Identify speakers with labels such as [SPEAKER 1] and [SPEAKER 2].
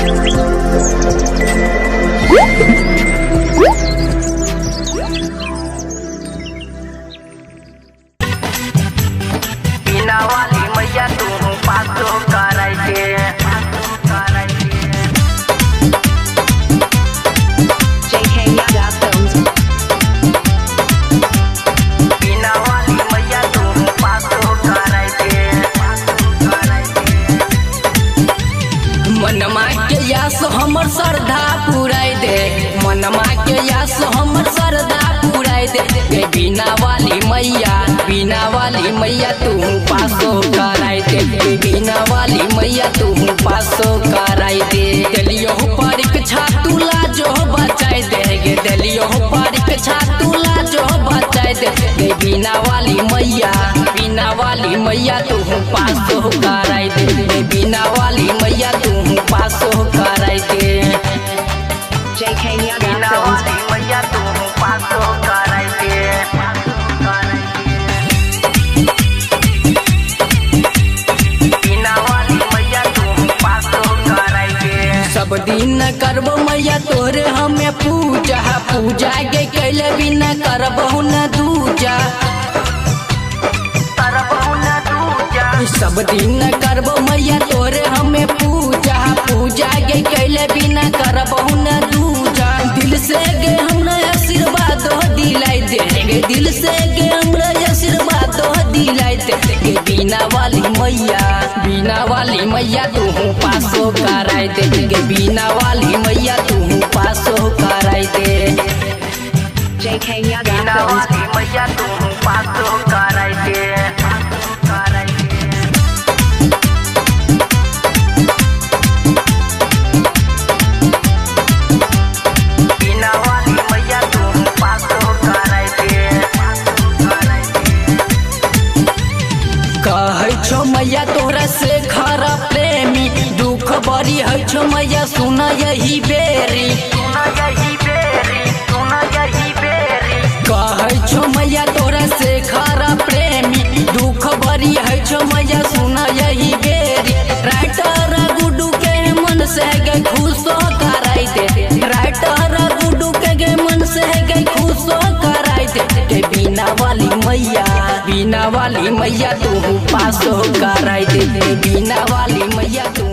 [SPEAKER 1] बीना वाली मैया तू पासो कराइके बीना वाली मैया तू पासो कराइके
[SPEAKER 2] मनमा के यास हमर श्रद्धा पुराई दे, मनमा के यास हमर श्रद्धा पुराई दे। बीना वाली मैया तू पासो कराई दे, बीना वाली मैया तू पासो कराई दे। दिलियो परीक्षा तू लाजो बचाई दे, दिलियो परीक्षा तू लाजो बचाई दे। बीना वाली मैया तू पासो कराई दे, बीना वाली मैया तू पासो कराई दे।
[SPEAKER 1] बीना वाली मैया तू पासो कराइके बीना वाली मैया तू पासो कराइके
[SPEAKER 2] सब दिन करबो मैया तोरे हमें पूजा, पूजा के कैले बिना करबहु न दूजा। सब दिन करबो मैया तोरे हमें पूजा, पूजा के कैले बिना करबहु न दूजा। दिल से गे हमरा आशीर्वाद दिलाई दे, दिल से गे हमरा आशीर्वाद दिलाई दे। बीना वाली मैया तू पासो कराई दे, बीना वाली मैया तू पासो कराई दे।
[SPEAKER 1] बीना वाली मैया तू पासो कराइके बीना वाली मैया तू पासो कराइके
[SPEAKER 2] कहै छो मैया तोरा से खरा प्रेमी, दुख बड़ी है छो मैया सुन यही बेरी। कहै छो मैया तोरा से खरा प्रेमी, दुख बड़ी है छो मैया सुन यही बेरी। राइटर गुड्डू के मन से गे खुशो कराई दे, राइटर गुड्डू के मन से गे खुशो कराई दे। बीना वाली मैया तू पासो कराई दे, बीना वाली मैया तू